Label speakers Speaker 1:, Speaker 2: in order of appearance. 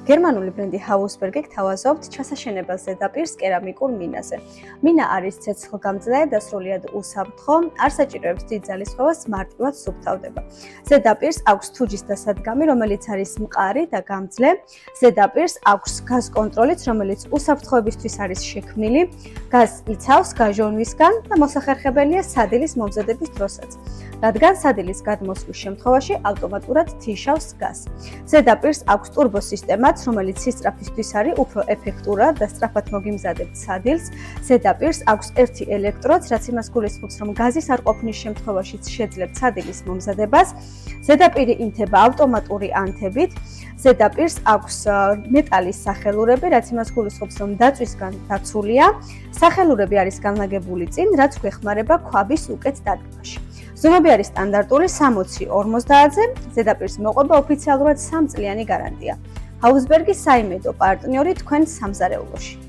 Speaker 1: გერმანული ბრენდი Hausberg გთავაზობთ ჩასაშენებელ ზედაპირს კერამიკულ მინაზე. მინა არის ცეცხლგამძლე და სრულიად უსაფრთხო, არ საჭიროებს დიდ ძალისხმევას, მარტივად სუფთავდება. ზედაპირს აქვს თუჯის დასადგამი, რომელიც არის მყარი და გამძლე. ზედაპირს აქვს გაზ კონტროლიც, რომელიც უსაფრთხოებისთვის არის შექმნილი. გაზს იცავს გაჟონვისგან და მოსახერხებელია სადილის მომზადების დროსაც. რადგან სადილის გადმოსვლის შემთხვევაში ავტომატურად თიშავს გაზს. ზედაპირს აქვს ტურბო სისტემაც, რომელიც სისწრაფისთვის არის უფრო ეფექტურად და სწრაფად მოგიმზადებთ სადილს. ზედაპირს აქვს ერთი ელექტროდს, რაც იმას გულისხმობს, რომ გაზის არ ყოფნის შემთხვევაშიც შეძლებთ სადილის მომზადებას. ზედაპირი ინთება ავტომატური ანთებით. ზედაპირს აქვს მეტალის სახელურები, რაც იმას გულისხმობს, რომ დაწვისგან დაცულია. სახელურები არის განლაგებული წინ, რაც გვეხმარება ქვაბის უკეთ დადგმაში. ზომები არის სტანდარტული 60-50-ზე, ზედაპირს მოყვება ოფიციალურად 3 წლიანი გარანტია. Hausberg-ის საიმედო პარტნიორი თქვენ სამზარეულოში.